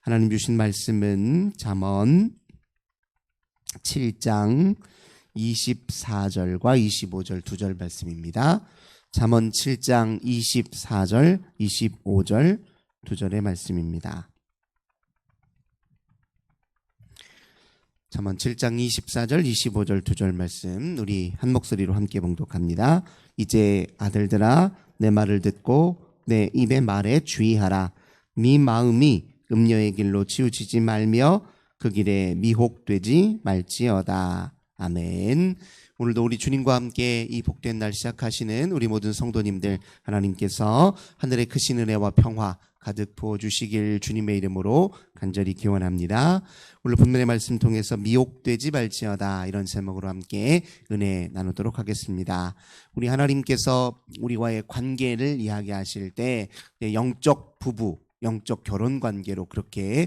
하나님 주신 말씀은 잠언 7장 24절과 25절 두 절 말씀입니다. 잠언 7장 24절, 25절 두 절의 말씀입니다. 잠언 7장 24절, 25절 두 절 말씀 우리 한 목소리로 함께 봉독합니다. 이제 아들들아 내 말을 듣고 내 입의 말에 주의하라. 네 마음이 음녀의 길로 치우치지 말며 그 길에 미혹되지 말지어다. 아멘. 오늘도 우리 주님과 함께 이 복된 날 시작하시는 우리 모든 성도님들 하나님께서 하늘의 크신 은혜와 평화 가득 부어주시길 주님의 이름으로 간절히 기원합니다. 오늘 본문의 말씀 통해서 미혹되지 말지어다 이런 제목으로 함께 은혜 나누도록 하겠습니다. 우리 하나님께서 우리와의 관계를 이야기하실 때 영적 부부, 영적 결혼 관계로 그렇게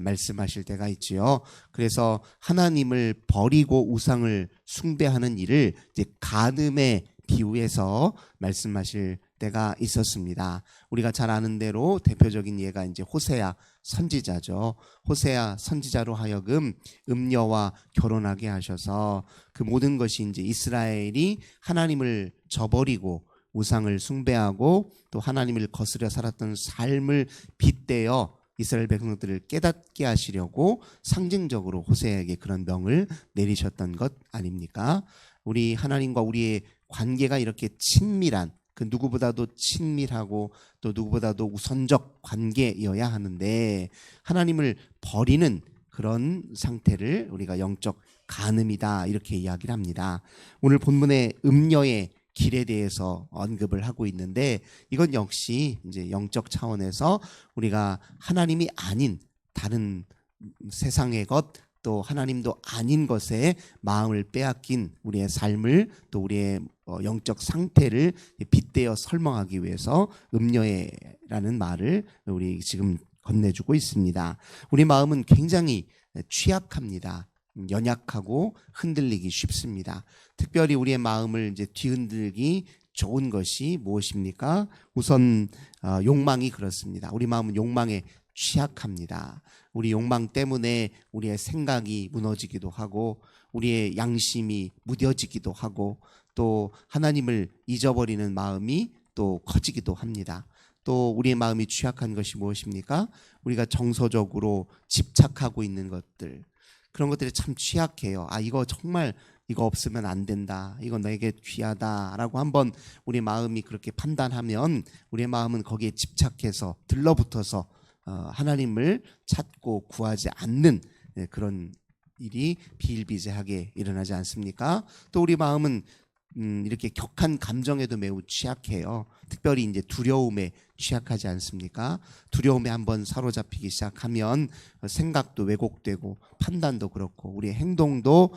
말씀하실 때가 있지요. 그래서 하나님을 버리고 우상을 숭배하는 일을 이제 간음에 비유해서 말씀하실 때가 있었습니다. 우리가 잘 아는 대로 대표적인 예가 이제 호세아 선지자죠. 호세아 선지자로 하여금 음녀와 결혼하게 하셔서 그 모든 것이 이제 이스라엘이 하나님을 저버리고 우상을 숭배하고 또 하나님을 거스려 살았던 삶을 빗대어 이스라엘 백성들을 깨닫게 하시려고 상징적으로 호세아에게 그런 명을 내리셨던 것 아닙니까? 우리 하나님과 우리의 관계가 이렇게 친밀한, 그 누구보다도 친밀하고 또 누구보다도 우선적 관계여야 하는데 하나님을 버리는 그런 상태를 우리가 영적 간음이다 이렇게 이야기를 합니다. 오늘 본문의 음녀의 길에 대해서 언급을 하고 있는데 이건 역시 이제 영적 차원에서 우리가 하나님이 아닌 다른 세상의 것 또 하나님도 아닌 것에 마음을 빼앗긴 우리의 삶을 또 우리의 영적 상태를 빗대어 설명하기 위해서 음녀라는 말을 우리 지금 건네주고 있습니다. 우리 마음은 굉장히 취약합니다. 연약하고 흔들리기 쉽습니다. 특별히 우리의 마음을 이제 뒤흔들기 좋은 것이 무엇입니까? 우선 욕망이 그렇습니다. 우리 마음은 욕망에 취약합니다. 우리 욕망 때문에 우리의 생각이 무너지기도 하고 우리의 양심이 무뎌지기도 하고 또 하나님을 잊어버리는 마음이 또 커지기도 합니다. 또 우리의 마음이 취약한 것이 무엇입니까? 우리가 정서적으로 집착하고 있는 것들, 그런 것들이 참 취약해요. 이거 정말 이거 없으면 안 된다. 이거 내게 귀하다라고 한번 우리 마음이 그렇게 판단하면 우리의 마음은 거기에 집착해서 들러붙어서 하나님을 찾고 구하지 않는 그런 일이 비일비재하게 일어나지 않습니까? 또 우리 마음은 이렇게 격한 감정에도 매우 취약해요. 특별히 이제 두려움에 취약하지 않습니까? 두려움에 한번 사로잡히기 시작하면 생각도 왜곡되고 판단도 그렇고 우리의 행동도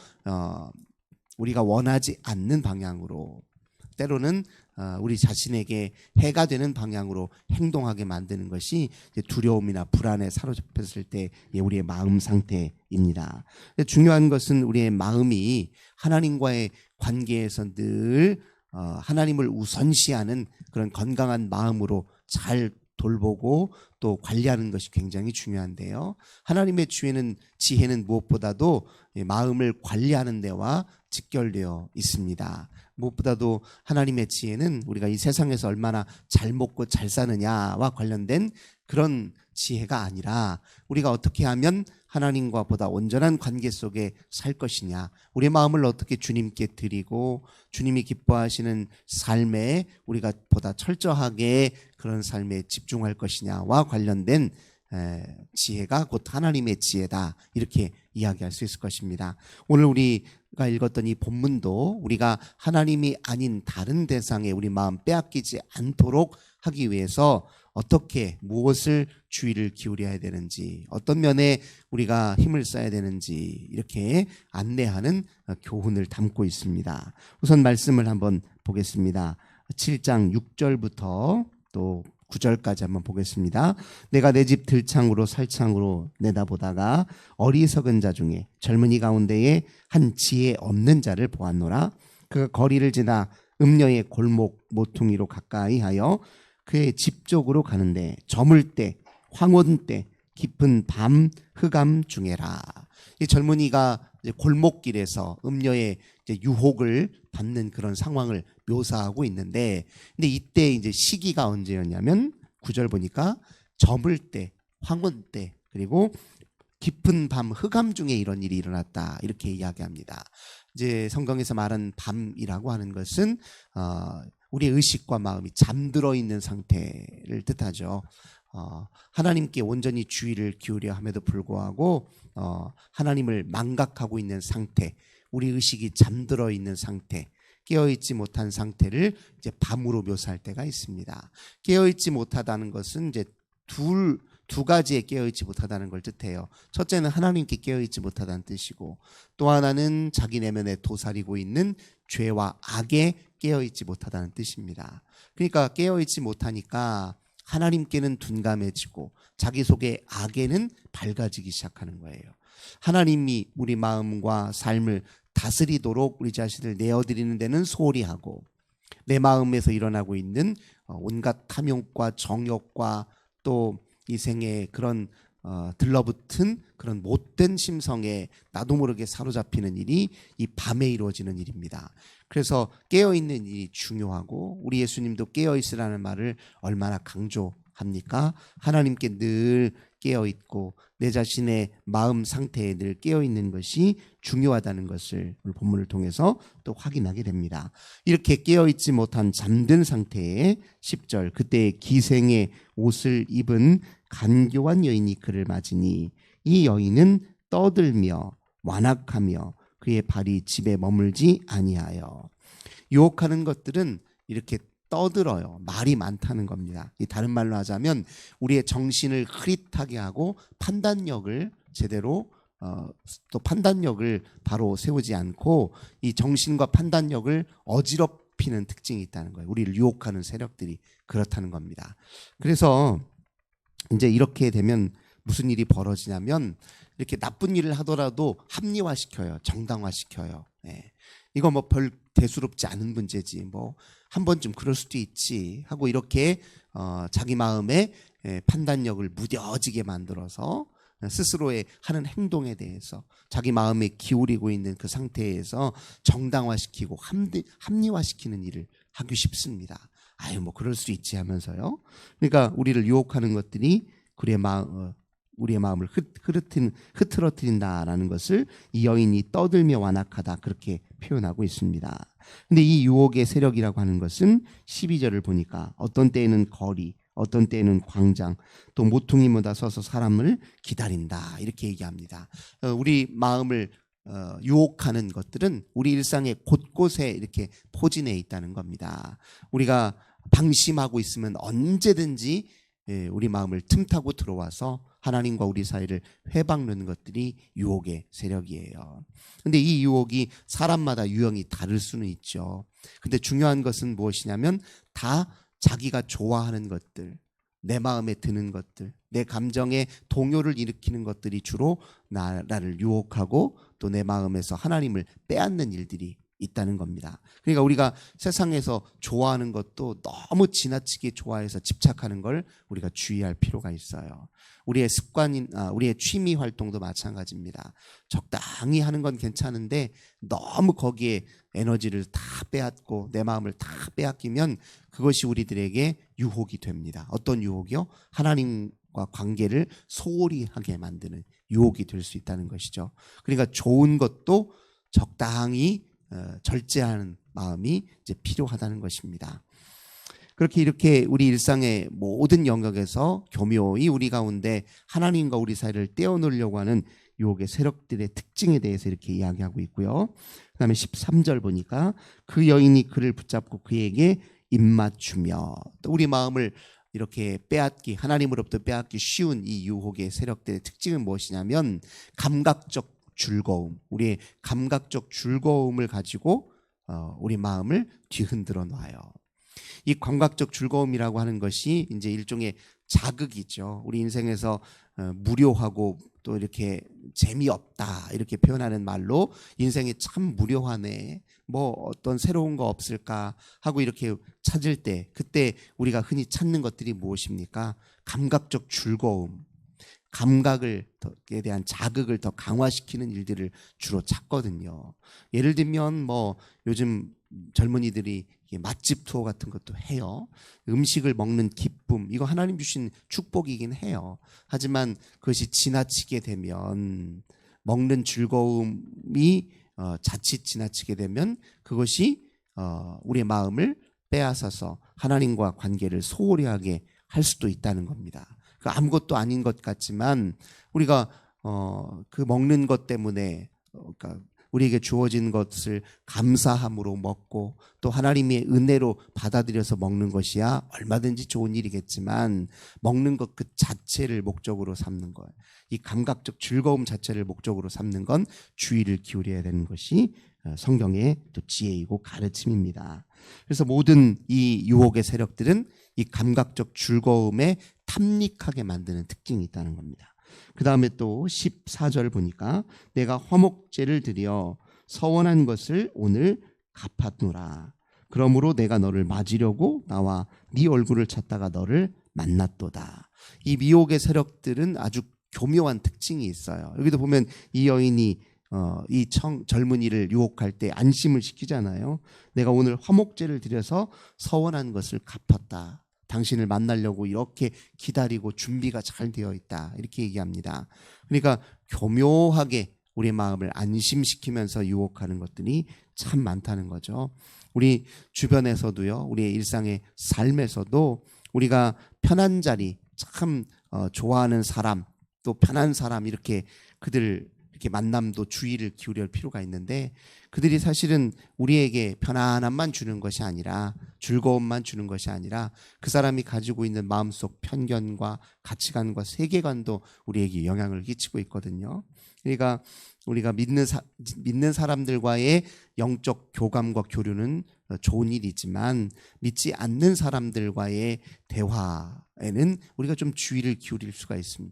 우리가 원하지 않는 방향으로 때로는 우리 자신에게 해가 되는 방향으로 행동하게 만드는 것이 두려움이나 불안에 사로잡혔을 때 우리의 마음 상태입니다. 중요한 것은 우리의 마음이 하나님과의 관계에서 늘 하나님을 우선시하는 그런 건강한 마음으로 잘 돌보고 또 관리하는 것이 굉장히 중요한데요. 하나님의 지혜는 무엇보다도 마음을 관리하는 데와 직결되어 있습니다. 무엇보다도 하나님의 지혜는 우리가 이 세상에서 얼마나 잘 먹고 잘 사느냐와 관련된 그런 지혜가 아니라 우리가 어떻게 하면 하나님과 보다 온전한 관계 속에 살 것이냐, 우리의 마음을 어떻게 주님께 드리고 주님이 기뻐하시는 삶에 우리가 보다 철저하게 그런 삶에 집중할 것이냐와 관련된 지혜가 곧 하나님의 지혜다 이렇게 이야기할 수 있을 것입니다. 오늘 우리가 읽었던 이 본문도 우리가 하나님이 아닌 다른 대상에 우리 마음 빼앗기지 않도록 하기 위해서 어떻게 무엇을 주의를 기울여야 되는지 어떤 면에 우리가 힘을 써야 되는지 이렇게 안내하는 교훈을 담고 있습니다. 우선 말씀을 한번 보겠습니다. 7장 6절부터 또 9절까지 한번 보겠습니다. 내가 내 집 들창으로 살창으로 내다보다가 어리석은 자 중에 젊은이 가운데에 한 지혜 없는 자를 보았노라. 그가 거리를 지나 음녀의 골목 모퉁이로 가까이 하여 그의 집 쪽으로 가는데 저물 때 황혼 때 깊은 밤 흑암 중에라. 이 젊은이가 이제 골목길에서 음녀의 이제 유혹을 받는 그런 상황을 묘사하고 있는데, 근데 이때 이제 시기가 언제였냐면 9절 보니까 저물 때, 황혼 때, 그리고 깊은 밤 흑암 중에 이런 일이 일어났다, 이렇게 이야기합니다. 이제 성경에서 말한 밤이라고 하는 것은 우리의 의식과 마음이 잠들어 있는 상태를 뜻하죠. 하나님께 온전히 주의를 기울여 함에도 불구하고 하나님을 망각하고 있는 상태, 우리 의식이 잠들어 있는 상태, 깨어있지 못한 상태를 이제 밤으로 묘사할 때가 있습니다. 깨어있지 못하다는 것은 이제 두 가지에 깨어있지 못하다는 걸 뜻해요. 첫째는 하나님께 깨어있지 못하다는 뜻이고, 또 하나는 자기 내면에 도사리고 있는 죄와 악에 깨어있지 못하다는 뜻입니다. 그러니까 깨어있지 못하니까 하나님께는 둔감해지고 자기 속의 악에는 밝아지기 시작하는 거예요. 하나님이 우리 마음과 삶을 다스리도록 우리 자신을 내어드리는 데는 소홀히 하고, 내 마음에서 일어나고 있는 온갖 탐욕과 정욕과 또 이 생에 그런 들러붙은 그런 못된 심성에 나도 모르게 사로잡히는 일이 이 밤에 이루어지는 일입니다. 그래서 깨어있는 일이 중요하고, 우리 예수님도 깨어있으라는 말을 얼마나 강조합니까? 하나님께 늘 깨어있고 내 자신의 마음 상태에 늘 깨어있는 것이 중요하다는 것을 오늘 본문을 통해서 또 확인하게 됩니다. 이렇게 깨어있지 못한 잠든 상태에 10절, 그때 기생의 옷을 입은 간교한 여인이 그를 맞으니 이 여인은 떠들며 완악하며 그의 발이 집에 머물지 아니하여. 유혹하는 것들은 이렇게 떠들어요. 말이 많다는 겁니다. 다른 말로 하자면 우리의 정신을 흐릿하게 하고 판단력을 제대로 또 판단력을 바로 세우지 않고 이 정신과 판단력을 어지럽히는 특징이 있다는 거예요. 우리를 유혹하는 세력들이 그렇다는 겁니다. 그래서 이제 이렇게 되면 무슨 일이 벌어지냐면, 이렇게 나쁜 일을 하더라도 합리화시켜요. 정당화시켜요. 이거 뭐 별 대수롭지 않은 문제지, 뭐 한 번쯤 그럴 수도 있지 하고 이렇게 자기 마음의 판단력을 무뎌지게 만들어서 스스로의 하는 행동에 대해서 자기 마음에 기울이고 있는 그 상태에서 정당화시키고 합리화시키는 일을 하기 쉽습니다. 아유 뭐 그럴 수 있지 하면서요. 그러니까 우리를 유혹하는 것들이 우리의 마음을 흐트러뜨린다라는 것을 이 여인이 떠들며 완악하다, 그렇게 표현하고 있습니다. 근데 이 유혹의 세력이라고 하는 것은 12절을 보니까 어떤 때에는 거리, 어떤 때에는 광장, 또 모퉁이마다 서서 사람을 기다린다, 이렇게 얘기합니다. 우리 마음을 유혹하는 것들은 우리 일상의 곳곳에 이렇게 포진해 있다는 겁니다. 우리가 방심하고 있으면 언제든지 우리 마음을 틈타고 들어와서 하나님과 우리 사이를 회방르는 것들이 유혹의 세력이에요. 근데 이 유혹이 사람마다 유형이 다를 수는 있죠. 근데 중요한 것은 무엇이냐면 다 자기가 좋아하는 것들, 내 마음에 드는 것들, 내 감정에 동요를 일으키는 것들이 주로 나를 유혹하고 또 내 마음에서 하나님을 빼앗는 일들이 있다는 겁니다. 그러니까 우리가 세상에서 좋아하는 것도 너무 지나치게 좋아해서 집착하는 걸 우리가 주의할 필요가 있어요. 우리의 우리의 취미 활동도 마찬가지입니다. 적당히 하는 건 괜찮은데 너무 거기에 에너지를 다 빼앗고 내 마음을 다 빼앗기면 그것이 우리들에게 유혹이 됩니다. 어떤 유혹이요? 하나님과 관계를 소홀히 하게 만드는 유혹이 될 수 있다는 것이죠. 그러니까 좋은 것도 적당히 절제하는 마음이 이제 필요하다는 것입니다. 그렇게 이렇게 우리 일상의 모든 영역에서 교묘히 우리 가운데 하나님과 우리 사이를 떼어놓으려고 하는 유혹의 세력들의 특징에 대해서 이렇게 이야기하고 있고요. 그 다음에 13절 보니까 그 여인이 그를 붙잡고 그에게 입맞추며, 또 우리 마음을 이렇게 하나님으로부터 빼앗기 쉬운 이 유혹의 세력들의 특징은 무엇이냐면 감각적 즐거움, 우리의 감각적 즐거움을 가지고 우리 마음을 뒤흔들어 놔요. 이 감각적 즐거움이라고 하는 것이 이제 일종의 자극이죠. 우리 인생에서 무료하고 또 이렇게 재미없다 이렇게 표현하는 말로 인생이 참 무료하네, 뭐 어떤 새로운 거 없을까 하고 이렇게 찾을 때, 그때 우리가 흔히 찾는 것들이 무엇입니까? 감각적 즐거움, 감각에 대한 자극을 더 강화시키는 일들을 주로 찾거든요. 예를 들면 뭐 요즘 젊은이들이 맛집 투어 같은 것도 해요. 음식을 먹는 기쁨, 이거 하나님 주신 축복이긴 해요. 하지만 그것이 지나치게 되면, 먹는 즐거움이 자칫 지나치게 되면 그것이 우리의 마음을 빼앗아서 하나님과 관계를 소홀히 하게 할 수도 있다는 겁니다. 그 아무것도 아닌 것 같지만 우리가 그 먹는 것 때문에 그러니까 우리에게 주어진 것을 감사함으로 먹고 또 하나님의 은혜로 받아들여서 먹는 것이야 얼마든지 좋은 일이겠지만, 먹는 것 그 자체를 목적으로 삼는 거예요. 이 감각적 즐거움 자체를 목적으로 삼는 건 주의를 기울여야 되는 것이 성경의 또 지혜이고 가르침입니다. 그래서 모든 이 유혹의 세력들은 이 감각적 즐거움에 탐닉하게 만드는 특징이 있다는 겁니다. 그 다음에 또 14절 보니까 내가 화목제를 드려 서원한 것을 오늘 갚았노라. 그러므로 내가 너를 맞으려고 나와 네 얼굴을 찾다가 너를 만났도다. 이 미혹의 세력들은 아주 교묘한 특징이 있어요. 여기도 보면 이 여인이 이 젊은이를 유혹할 때 안심을 시키잖아요. 내가 오늘 화목제를 드려서 서원한 것을 갚았다. 당신을 만나려고 이렇게 기다리고 준비가 잘 되어 있다. 이렇게 얘기합니다. 그러니까 교묘하게 우리의 마음을 안심시키면서 유혹하는 것들이 참 많다는 거죠. 우리 주변에서도요, 우리의 일상의 삶에서도 우리가 편한 자리, 참 좋아하는 사람, 또 편한 사람, 이렇게 그들 이렇게 만남도 주의를 기울일 필요가 있는데, 그들이 사실은 우리에게 편안함만 주는 것이 아니라, 즐거움만 주는 것이 아니라 그 사람이 가지고 있는 마음속 편견과 가치관과 세계관도 우리에게 영향을 끼치고 있거든요. 그러니까 우리가 믿는 사람들과의 영적 교감과 교류는 좋은 일이지만, 믿지 않는 사람들과의 대화에는 우리가 좀 주의를 기울일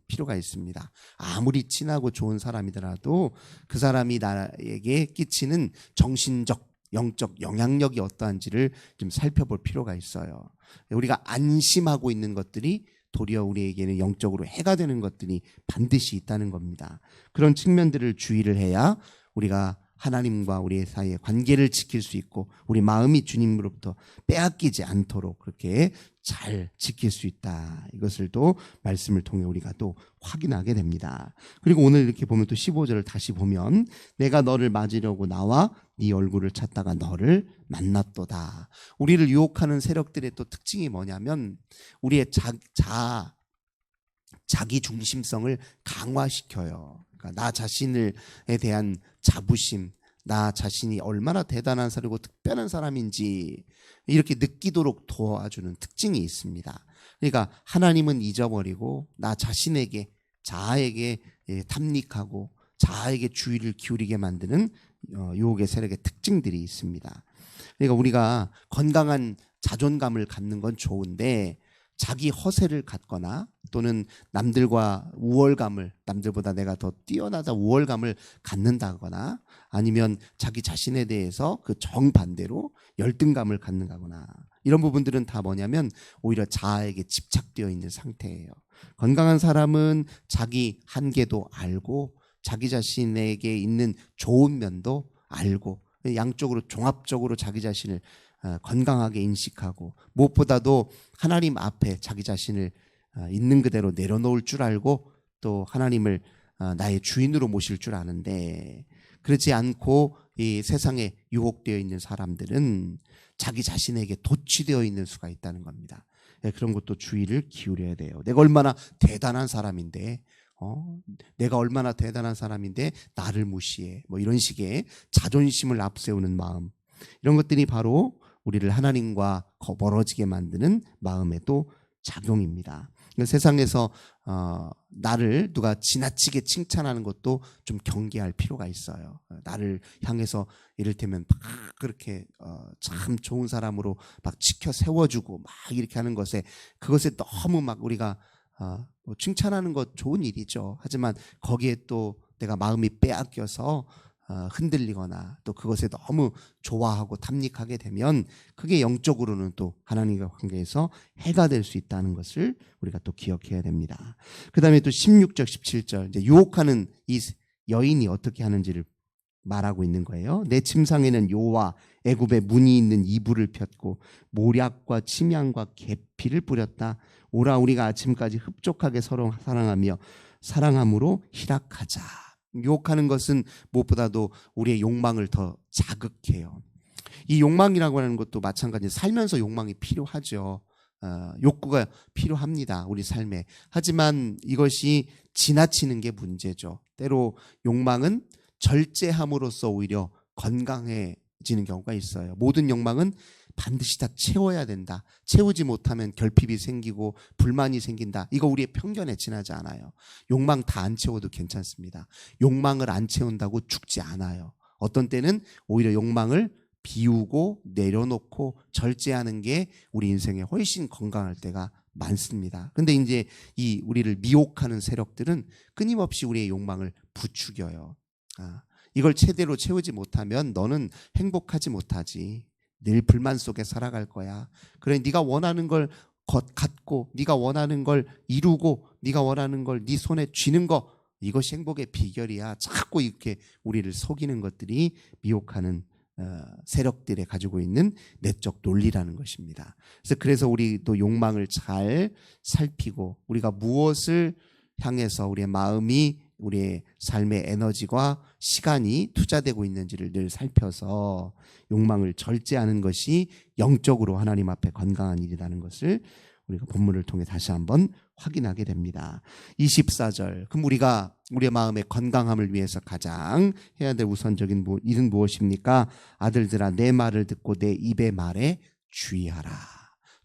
필요가 있습니다. 아무리 친하고 좋은 사람이더라도 그 사람이 나에게 끼치는 정신적, 영적 영향력이 어떠한지를 좀 살펴볼 필요가 있어요. 우리가 안심하고 있는 것들이 도리어 우리에게는 영적으로 해가 되는 것들이 반드시 있다는 겁니다. 그런 측면들을 주의를 해야 우리가 하나님과 우리의 사이의 관계를 지킬 수 있고, 우리 마음이 주님으로부터 빼앗기지 않도록 그렇게 잘 지킬 수 있다. 이것을 또 말씀을 통해 우리가 또 확인하게 됩니다. 그리고 오늘 이렇게 보면 또 15절을 다시 보면 내가 너를 맞으려고 나와 네 얼굴을 찾다가 너를 만났도다. 우리를 유혹하는 세력들의 또 특징이 뭐냐면 우리의 자기 중심성을 강화시켜요. 그러니까 나 자신에 대한 자부심, 나 자신이 얼마나 대단한 사람이고 특별한 사람인지 이렇게 느끼도록 도와주는 특징이 있습니다. 그러니까 하나님은 잊어버리고 나 자신에게, 자아에게 탐닉하고 자아에게 주의를 기울이게 만드는 유혹의 세력의 특징들이 있습니다. 그러니까 우리가 건강한 자존감을 갖는 건 좋은데, 자기 허세를 갖거나 또는 남들과 우월감을, 남들보다 내가 더 뛰어나다 우월감을 갖는다거나, 아니면 자기 자신에 대해서 그 정반대로 열등감을 갖는다거나, 이런 부분들은 다 뭐냐면 오히려 자아에게 집착되어 있는 상태예요. 건강한 사람은 자기 한계도 알고 자기 자신에게 있는 좋은 면도 알고 양쪽으로 종합적으로 자기 자신을 건강하게 인식하고, 무엇보다도 하나님 앞에 자기 자신을 있는 그대로 내려놓을 줄 알고 또 하나님을 나의 주인으로 모실 줄 아는데, 그렇지 않고 이 세상에 유혹되어 있는 사람들은 자기 자신에게 도취되어 있는 수가 있다는 겁니다. 그런 것도 주의를 기울여야 돼요. 내가 얼마나 대단한 사람인데 내가 얼마나 대단한 사람인데 나를 무시해, 뭐 이런 식의 자존심을 앞세우는 마음, 이런 것들이 바로 우리를 하나님과 멀어지게 만드는 마음의 또 작용입니다. 세상에서 나를 누가 지나치게 칭찬하는 것도 좀 경계할 필요가 있어요. 나를 향해서 이를테면 막 그렇게 참 좋은 사람으로 막 지켜 세워주고 막 이렇게 하는 그것에 너무 막 우리가 칭찬하는 것 좋은 일이죠. 하지만 거기에 또 내가 마음이 빼앗겨서 흔들리거나 또 그것에 너무 좋아하고 탐닉하게 되면 그게 영적으로는 또 하나님과 관계에서 해가 될 수 있다는 것을 우리가 또 기억해야 됩니다. 그 다음에 또 16절 17절 이제 유혹하는 이 여인이 어떻게 하는지를 말하고 있는 거예요. 내 침상에는 요와 애굽의 문이 있는 이불을 폈고 모략과 침향과 계피를 뿌렸다. 오라 우리가 아침까지 흡족하게 서로 사랑하며 사랑함으로 희락하자. 유혹하는 것은 무엇보다도 우리의 욕망을 더 자극해요. 이 욕망이라고 하는 것도 마찬가지 살면서 욕망이 필요하죠. 욕구가 필요합니다. 우리 삶에. 하지만 이것이 지나치는 게 문제죠. 때로 욕망은 절제함으로써 오히려 건강해지는 경우가 있어요. 모든 욕망은 반드시 다 채워야 된다. 채우지 못하면 결핍이 생기고 불만이 생긴다. 이거 우리의 편견에 지나지 않아요. 욕망 다 안 채워도 괜찮습니다. 욕망을 안 채운다고 죽지 않아요. 어떤 때는 오히려 욕망을 비우고 내려놓고 절제하는 게 우리 인생에 훨씬 건강할 때가 많습니다. 근데 이제 이 우리를 미혹하는 세력들은 끊임없이 우리의 욕망을 부추겨요. 이걸 제대로 채우지 못하면 너는 행복하지 못하지. 늘 불만 속에 살아갈 거야. 그래 네가 원하는 걸 갖고 네가 원하는 걸 이루고 네가 원하는 걸 네 손에 쥐는 거 이것이 행복의 비결이야. 자꾸 이렇게 우리를 속이는 것들이 미혹하는 세력들이 가지고 있는 내적 논리라는 것입니다. 그래서 우리도 욕망을 잘 살피고 우리가 무엇을 향해서 우리의 마음이 우리의 삶의 에너지와 시간이 투자되고 있는지를 늘 살펴서 욕망을 절제하는 것이 영적으로 하나님 앞에 건강한 일이라는 것을 우리가 본문을 통해 다시 한번 확인하게 됩니다. 24절. 그럼 우리가 우리의 마음의 건강함을 위해서 가장 해야 될 우선적인 일은 무엇입니까? 아들들아 내 말을 듣고 내 입의 말에 주의하라.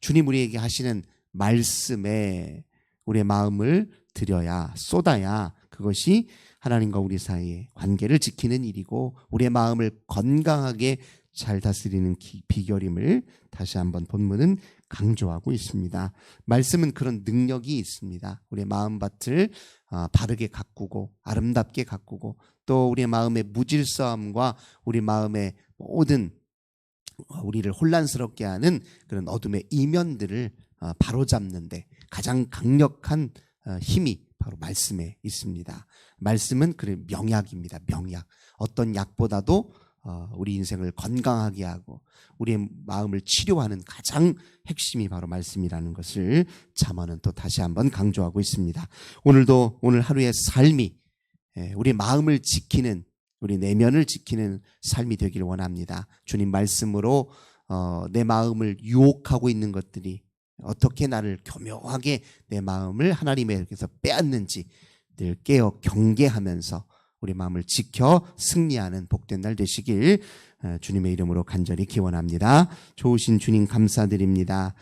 주님 우리에게 하시는 말씀에 우리의 마음을 들여야 쏟아야 그것이 하나님과 우리 사이의 관계를 지키는 일이고 우리의 마음을 건강하게 잘 다스리는 비결임을 다시 한번 본문은 강조하고 있습니다. 말씀은 그런 능력이 있습니다. 우리의 마음밭을 바르게 가꾸고 아름답게 가꾸고 또 우리의 마음의 무질서함과 우리 마음의 모든 우리를 혼란스럽게 하는 그런 어둠의 이면들을 바로잡는데 가장 강력한 힘이 바로 말씀에 있습니다. 말씀은 그 명약입니다. 명약. 어떤 약보다도 우리 인생을 건강하게 하고 우리의 마음을 치료하는 가장 핵심이 바로 말씀이라는 것을 잠언은 또 다시 한번 강조하고 있습니다. 오늘 하루의 삶이 우리 마음을 지키는 우리 내면을 지키는 삶이 되기를 원합니다. 주님 말씀으로 내 마음을 유혹하고 있는 것들이 어떻게 나를 교묘하게 내 마음을 하나님에게서 빼앗는지 늘 깨어 경계하면서 우리 마음을 지켜 승리하는 복된 날 되시길 주님의 이름으로 간절히 기원합니다. 좋으신 주님 감사드립니다.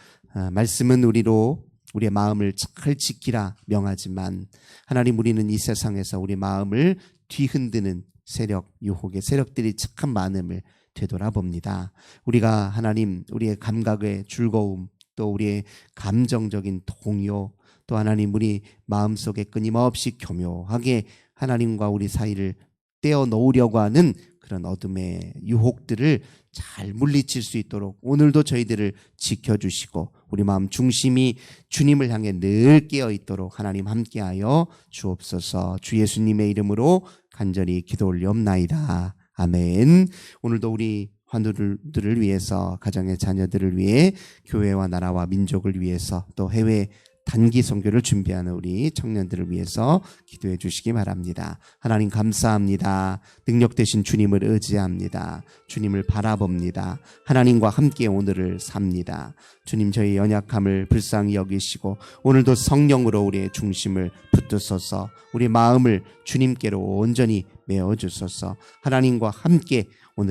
말씀은 우리의 마음을 잘 지키라 명하지만 하나님 우리는 이 세상에서 우리 마음을 뒤흔드는 세력, 유혹의 세력들이 참 많음을 되돌아봅니다. 우리가 하나님 우리의 감각의 즐거움 또 우리의 감정적인 동요 또 하나님 우리 마음속에 끊임없이 교묘하게 하나님과 우리 사이를 떼어 놓으려고 하는 그런 어둠의 유혹들을 잘 물리칠 수 있도록 오늘도 저희들을 지켜주시고 우리 마음 중심이 주님을 향해 늘 깨어 있도록 하나님 함께하여 주옵소서. 주 예수님의 이름으로 간절히 기도 올리옵나이다. 아멘. 오늘도 우리 환우들을 위해서 가정의 자녀들을 위해 교회와 나라와 민족을 위해서 또 해외 단기 선교를 준비하는 우리 청년들을 위해서 기도해 주시기 바랍니다. 하나님 감사합니다. 능력 되신 주님을 의지합니다. 주님을 바라봅니다. 하나님과 함께 오늘을 삽니다. 주님 저희 연약함을 불쌍히 여기시고 오늘도 성령으로 우리의 중심을 붙드소서. 우리 마음을 주님께로 온전히 메어주소서. 하나님과 함께 오늘